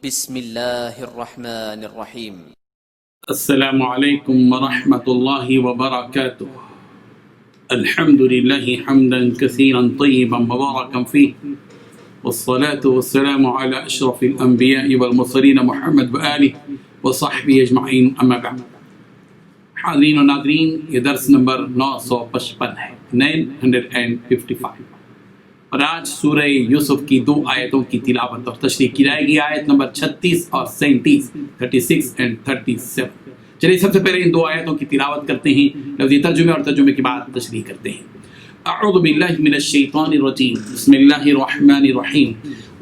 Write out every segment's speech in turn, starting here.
بسم الله الرحمن الرحيم. السلام عليكم ورحمة الله وبركاته. الحمد لله حمدا كثيرا طيبا مباركا فيه، والصلاة والسلام على أشرف الأنبياء والمرسلين محمد وآله وصحبه أجمعين، أما بعد. حاضرین و ناظرین، یہ درس نمبر 955 ہے، 955، اور آج سورہ یوسف کی 2 آیتوں کی تلاوت اور تشریح کی جائے گی، آیت نمبر 36 اور 37، 36 and 37۔ چلیے سب سے پہلے ان 2 آیتوں کی تلاوت کرتے ہیں، لفظی ترجمے اور ترجمے کے بعد تشریح کرتے ہیں۔ اعوذ باللہ من الشیطان الرجیم، بسم اللہ الرحمن الرحیم۔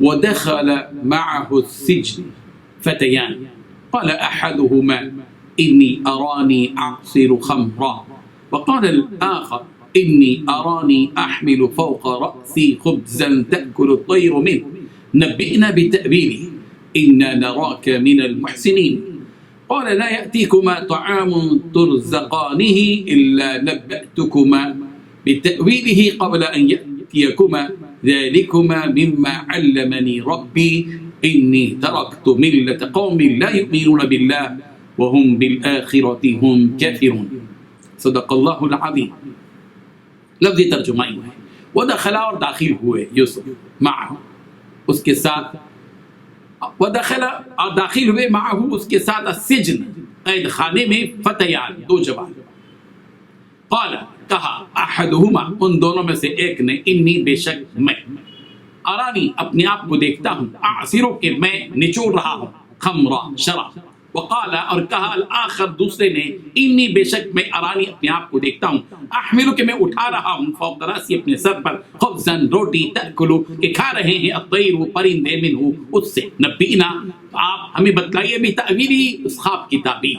ودخل معه السجن فتيان قال أحدهما إني أراني أعصر خمرا وقال الآخر إني أراني أحمل فوق رأسي خبزا تأكل الطير منه نبئنا بتأويله إنا نراك من المحسنين قال لا يأتيكما طعام ترزقانه إلا نبأتكما بتأويله قبل أن يأتيكما ذلكما مما علمني ربي إني تركت ملة قوم لا يؤمنون بالله وهم بالآخرة هم كافرون۔ صدق اللہ العظیم۔ لفظی ترجمہ ہے، ودخل اور داخل ہوئے یوسف، معه اس کے ساتھ، ودخل اور داخل ہوئے معه اس کے ساتھ، السجن قید خانے میں، فتیان 2 جوان، قال کہا، احدهما ان دونوں میں سے ایک نے، انی بے شک میں، ارانی اپنے آپ کو دیکھتا ہوں، اعصر کہ میں نچوڑ رہا ہوں، خمرا شراب، وقال اور کہا، الآخر دوسرے نے، انی بے شک میں، ارانی اپنے آپ کو دیکھتا ہوں، احمل کہ میں اٹھا رہا ہوں، فوق راسی اپنے سر پر، خبزا روٹی، تأکلو کہ کھا رہے ہیں، الطیر پرندے، منہ اس سے، نبئنا آپ ہمیں بتلائیے، بتأویلی اس خواب کی تعبیر،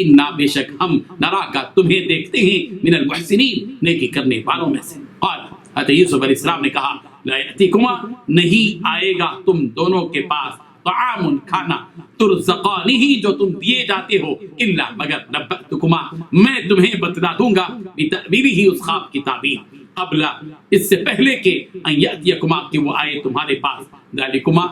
انا بے شک ہم، نراکا تمہیں دیکھتے ہیں، من المحسنین نیکی کرنے والوں میں سے۔ قال حضرت یوسف علیہ السلام نے کہا، لا یأتیکما نہیں آئے گا تم دونوں کے پاس، طعام کھانا، ترزقانہ جو تم دیے جاتے ہو، الا مگر نبأتکما میں تمہیں بتلا دوں گا، بتأویلہ اس خواب کی تعبیر، قبل اس سے پہلے کہ ان یأتیکما کہ وہ آئے تمہارے پاس، ذالکما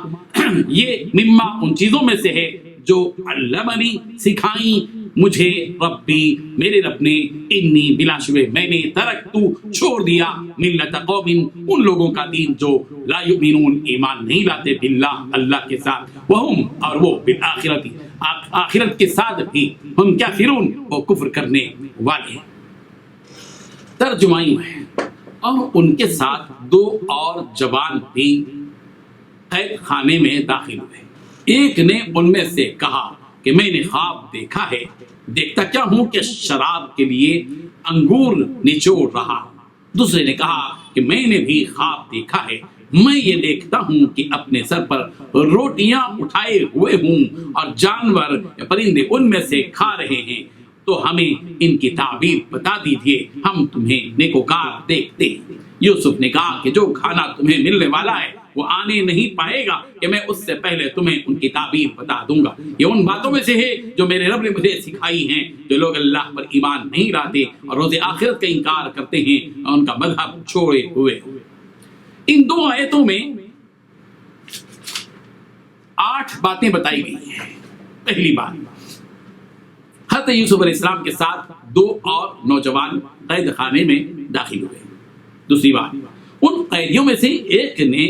یہ مما ان چیزوں میں سے ہے جو علمنی سکھائیں مجھے ربی میرے رب نے، انی بلا شبہ میں نے، ترکتو چھوڑ دیا، ملت قوم ان لوگوں کا دین جو لا یؤمنون ایمان نہیں لاتے، باللہ اللہ کے ساتھ، وہم اور وہ، بالآخرت آخرت کے ساتھ بھی، ہم کافرون وہ کفر کرنے والے ہیں۔ ترجمائی ہے، اور ان کے ساتھ 2 اور جوان بھی قید خانے میں داخل ہوئے، ایک نے ان میں سے کہا کہ میں نے خواب دیکھا ہے، دیکھتا کیا ہوں کہ شراب کے لیے انگور نچوڑ رہا، دوسرے نے کہا کہ میں نے بھی خواب دیکھا ہے، میں یہ دیکھتا ہوں کہ اپنے سر پر روٹیاں اٹھائے ہوئے ہوں اور جانور پرندے ان میں سے کھا رہے ہیں، تو ہمیں ان کی تعبیر بتا دیجیے، ہم تمہیں نیکوکار دیکھتے ہیں۔ یوسف نے کہا کہ جو کھانا تمہیں ملنے والا ہے وہ آنے نہیں پائے گا کہ میں اس سے پہلے تمہیں ان کی تعبیر بتا دوں گا، یہ ان باتوں میں سے ہے جو میرے رب نے مجھے سکھائی ہیں۔ جو لوگ اللہ پر ایمان نہیں لاتے اور روز آخرت کا انکار کرتے ہیں اور ان کا مذہب چھوڑے ہوئے، ان 2 آیتوں میں 8 باتیں بتائی گئی ہیں۔ پہلی بات، حضرت یوسف علیہ السلام کے ساتھ 2 اور نوجوان قید خانے میں داخل ہوئے۔ دوسری بات، ان قیدیوں میں سے ایک نے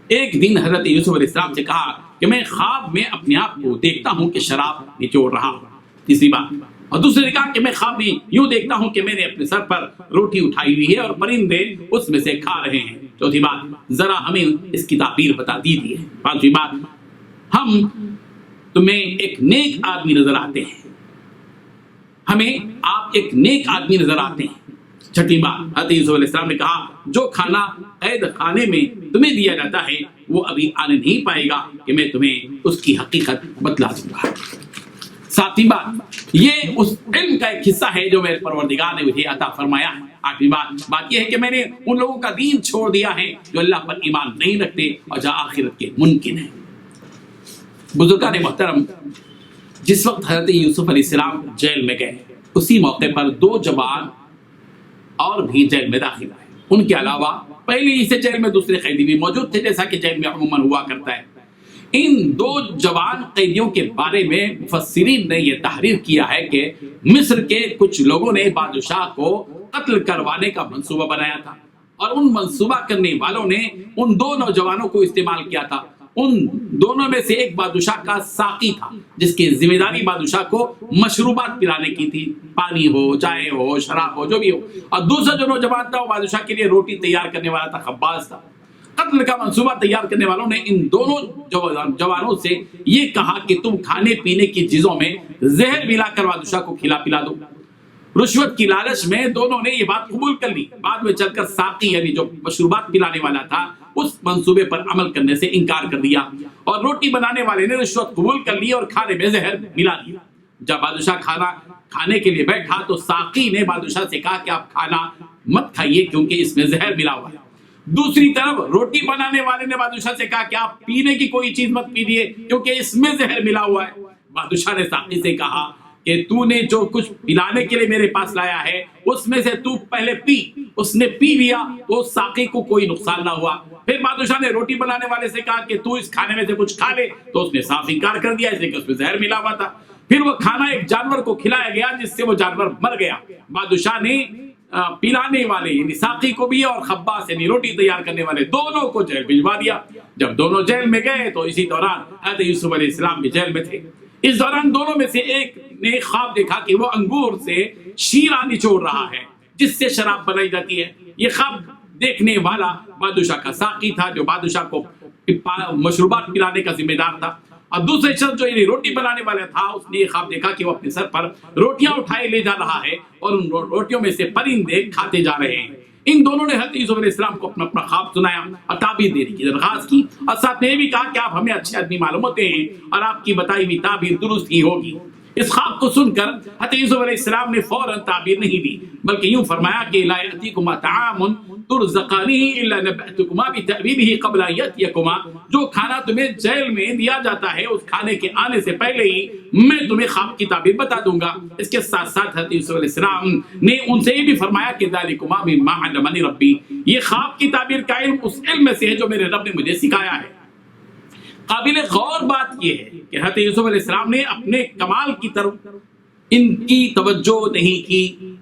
ایک دن حضرت یوسف علیہ السلام سے کہا کہ میں خواب میں اپنے آپ کو دیکھتا ہوں کہ شراب نچوڑ رہا ہوں، تیسری بات، اور دوسرے نے کہا کہ میں خواب میں یوں دیکھتا ہوں کہ میں نے اپنے سر پر روٹی اٹھائی ہوئی ہے اور پرندے اس میں سے کھا رہے ہیں، چوتھی بات، ذرا ہمیں اس کی تعبیر بتا دیجیے، پانچویں بات، ہم تمہیں ایک نیک آدمی نظر آتے ہیں، ہمیں آپ ایک نیک آدمی نظر آتے ہیں، چھٹی بات، حضرت یوسف علیہ السلام نے کہا جو کھانا قید خانے میں تمہیں دیا جاتا ہے وہ ابھی آنے نہیں پائے گا کہ میں تمہیں اس کی حقیقت بتلا دوں گا۔ ساتویں بات، یہ اس علم کا ایک حصہ ہے جو میرے پروردگار نے مجھے عطا فرمایا ہے۔ آٹھویں بات یہ ہے کہ میں نے ان لوگوں کا دین چھوڑ دیا ہے جو اللہ پر ایمان نہیں رکھتے اور جہاں آخرت کے منکر ہیں۔ بزرگان محترم، جس وقت حضرت یوسف علیہ السلام جیل میں گئے، اسی موقع پر 2 جوان اور بھی جیل میں داخل ہوئے، ان کے علاوہ پہلے ہی سے جیل میں دوسرے قیدی بھی موجود تھے، جیسا کہ جیل میں عموماً ہوا کرتا ہے۔ ان دو جوان قیدیوں کے بارے میں مفسرین نے یہ تحریر کیا ہے کہ مصر کے کچھ لوگوں نے بادشاہ کو قتل کروانے کا منصوبہ بنایا تھا، اور ان منصوبہ کرنے والوں نے ان دو نوجوانوں کو استعمال کیا تھا۔ ان دونوں میں سے ایک بادشاہ کا ساقی تھا، جس کی ذمہ داری بادشاہ کو مشروبات پلانے کی تھی، پانی ہو، چائے ہو، شراب ہو، جو بھی ہو، اور دوسرا جو نوجوان تھا وہ بادشاہ کے لیے روٹی تیار کرنے والا تھا، خباز تھا۔ قتل کا منصوبہ تیار کرنے والوں نے ان دونوں جوانوں سے یہ کہا کہ تم کھانے پینے کی چیزوں میں زہر ملا کر بادشاہ کو کھلا پلا دو۔ رشوت کی لالچ میں دونوں نے یہ بات قبول کر لی۔ بعد میں چل کر ساقی یعنی جو مشروبات پلانے والا تھا اس منصوبے پر عمل کرنے سے انکار کر دیا، اور روٹی بنانے والے نے رشوت قبول کر لی اور کھانے میں زہر ملا دیا۔ جب بادشاہ کھانا کھانے کے لیے بیٹھا تو ساقی نے بادشاہ سے کہا کہ آپ کھانا مت کھائیے کیونکہ اس میں زہر ملا ہوا ہے۔ دوسری طرف روٹی بنانے والے نے بادشاہ سے کہا کہ آپ پینے کی کوئی چیز مت پیجیے کیونکہ اس میں زہر ملا ہوا ہے۔ بادشاہ نے ساقی سے کہا کہ تو نے جو کچھ پلانے کے لیے میرے پاس لایا ہے اس میں سے تو پہلے پی۔ اس نے پی لیا تو ساقی کو کوئی نقصان نہ ہوا۔ پھر بادشاہ نے روٹی بنانے والے سے کہا کہ تو اس کھانے میں سے کچھ کھا لے، تو اس نے صاف انکار کر دیا، اس لیے کہ اس میں زہر ملا ہوا تھا۔ پھر وہ کھانا ایک جانور کو کھلایا گیا جس سے وہ جانور مر گیا۔ بادشاہ نے پلانے والے یعنی ساقی کو بھی اور خباز یعنی روٹی تیار کرنے والے دونوں کو جیل بھجوا دیا۔ جب دونوں جیل میں گئے تو اسی دوران حضرت یوسف علیہ السلام بھی جیل میں تھے۔ اس دوران دونوں میں سے ایک نے خواب دیکھا کہ وہ انگور سے شیرہ نچوڑ رہا ہے جس سے شراب بنائی جاتی ہے۔ یہ خواب دیکھنے والا بادشاہ کا ساقی تھا جو بادشاہ کو مشروبات پلانے کا ذمہ دار تھا، اور دوسرے شخص جو یعنی روٹی بنانے والا تھا اس نے یہ خواب دیکھا کہ وہ اپنے سر پر روٹیاں اٹھائے لے جا رہا ہے اور ان روٹیوں میں سے پرندے کھاتے جا رہے ہیں۔ ان دونوں نے حضرت یوسف علیہ السلام کو اپنا خواب سنایا اور تعبیر دینے کی درخواست کی، اور ساتھ میں یہ بھی کہا کہ آپ ہمیں اچھے آدمی معلوم ہوتے ہیں اور آپ کی بتائی ہوئی تعبیر درست ہی ہوگی۔ اس خواب کو سن کر حضرت یوسف علیہ السلام نے فوراً تعبیر نہیں دی بلکہ یوں فرمایا کہ لا یأتیکما طعام ترزقانہ الا نبأتکما بتأویلہ قبل ان یأتیکما، جو کھانا تمہیں جیل میں دیا جاتا ہے اس کھانے کے آنے سے پہلے ہی میں تمہیں خواب کی تعبیر بتا دوں گا۔ اس کے ساتھ ساتھ حضرت یوسف علیہ السلام نے ان سے یہ بھی فرمایا کہ ذالکما مما علمنی ربی، یہ خواب کی تعبیر کا علم اس علم میں سے ہے جو میرے رب نے مجھے سکھایا ہے۔ قابل غور بات یہ ہے کہ حضرت یوسف علیہ السلام نے اپنے کمال کی طرف ان کی توجہ نہیں کی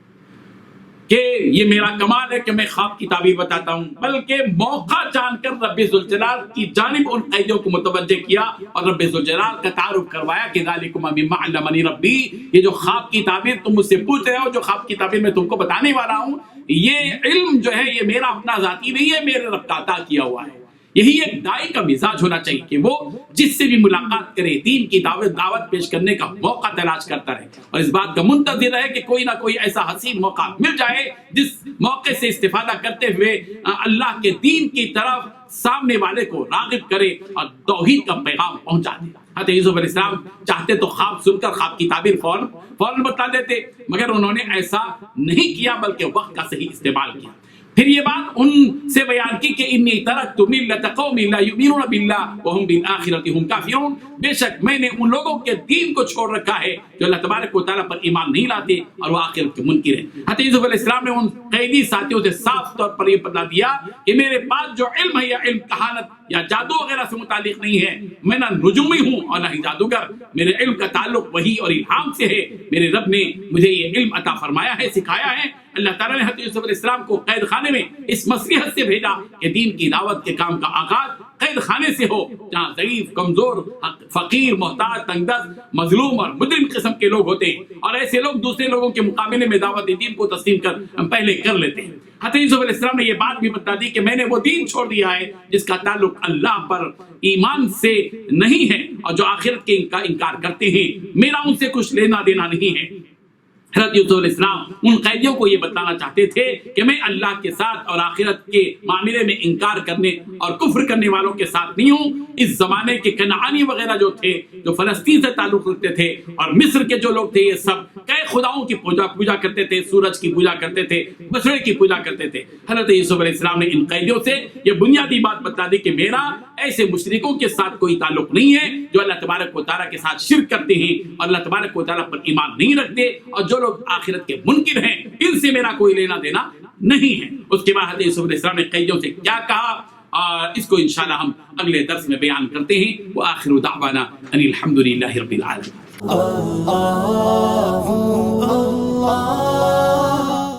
کہ یہ میرا کمال ہے کہ میں خواب کی تعبیر بتاتا ہوں، بلکہ موقع جان کر رب ذوالجلال کی جانب ان قیدیوں کو متوجہ کیا اور رب ذوالجلال کا تعارف کروایا کہ ذالکما مما علمنی ربی، یہ جو خواب کی تعبیر تم مجھ سے پوچھ رہے ہو، جو خواب کی تعبیر میں تم کو بتانے والا ہوں، یہ علم جو ہے یہ میرا اپنا ذاتی نہیں ہے، میرے رب کا عطا کیا ہوا ہے۔ یہی ایک داعی کا مزاج ہونا چاہیے کہ وہ جس سے بھی ملاقات کرے دین کی دعوت پیش کرنے کا موقع تلاش کرتا رہے اور اس بات کا منتظر رہے کہ کوئی نہ کوئی ایسا حسین موقع مل جائے جس موقع سے استفادہ کرتے ہوئے اللہ کے دین کی طرف سامنے والے کو راغب کرے اور توحید کا پیغام پہنچا دے۔ حضرت یوسف علیہ السلام چاہتے تو خواب سن کر خواب کی تعبیر فوراً بتا دیتے، مگر انہوں نے ایسا نہیں کیا بلکہ وقت کا صحیح استعمال کیا۔ پھر یہ بات ان سے بیان کی کہ انی ترکت ملت قوم لا یؤمنون باللہ وهم بالآخرۃ هم کافرون، بے شک میں نے ان لوگوں کے دین کو چھوڑ رکھا ہے جو اللہ تبارک و تعالیٰ پر ایمان نہیں لاتے اور وہ آخرت کے منکر ہیں۔ حضرت یوسف علیہ السلام نے ان قیدی ساتھیوں سے صاف طور پر یہ بتا دیا کہ میرے پاس جو علم ہے یہ علم کہانت یا جادو وغیرہ سے متعلق نہیں ہے، میں نہ نجومی ہوں اور نہ ہی جادوگر، میرے علم کا تعلق وحی اور الہام سے ہے، میرے رب نے مجھے یہ علم عطا فرمایا ہے، سکھایا ہے۔ اللہ تعالیٰ نے حضرت یوسف علیہ السلام کو قید خانے میں اس مصلحت سے بھیجا کہ دین کی دعوت کے کام کا آغاز قید خانے سے ہو، جہاں ضعیف، کمزور، فقیر، محتاج، تنگ دست، مظلوم اور مجرم قسم کے لوگ ہوتے ہیں، اور ایسے لوگ دوسرے لوگوں کے مقابلے میں دعوت دین کو تسلیم کر پہلے کر لیتے ہیں۔ حضرت یوسف علیہ السلام نے یہ بات بھی بتا دی کہ میں نے وہ دین چھوڑ دیا ہے جس کا تعلق اللہ پر ایمان سے نہیں ہے اور جو آخرت کے انکار کرتے ہیں، میرا ان سے کچھ لینا دینا نہیں ہے۔ حضرت یوسف علیہ السلام ان قیدیوں کو یہ بتانا چاہتے تھے کہ میں اللہ کے ساتھ اور آخرت کے معاملے میں انکار کرنے اور کفر کرنے والوں کے ساتھ نہیں ہوں۔ اس زمانے کے کنعانی وغیرہ جو تھے، جو فلسطین سے تعلق رکھتے تھے، اور مصر کے جو لوگ تھے، یہ سب کئی خداؤں کی پوجا کرتے تھے، سورج کی پوجا کرتے تھے، بچڑے کی پوجا کرتے تھے۔ حضرت یوسف علیہ السلام نے ان قیدیوں سے یہ بنیادی بات بتا دی کہ میرا ایسے مشرکوں کے ساتھ کوئی تعلق نہیں ہے جو اللہ تبارک و تعالیٰ کے ساتھ شرک کرتے ہیں اور اللہ تبارک و تعالیٰ پر ایمان نہیں رکھتے، اور جو لوگ آخرت کے منکر ہیں ان سے میرا کوئی لینا دینا نہیں ہے۔ اس کے بعد حضرت یوسف علیہ السلام نے قیدیوں سے کیا کہا اور اس کو انشاءاللہ ہم اگلے درس میں بیان کرتے ہیں. وآخر دعوانا ان الحمد للہ رب العالمین.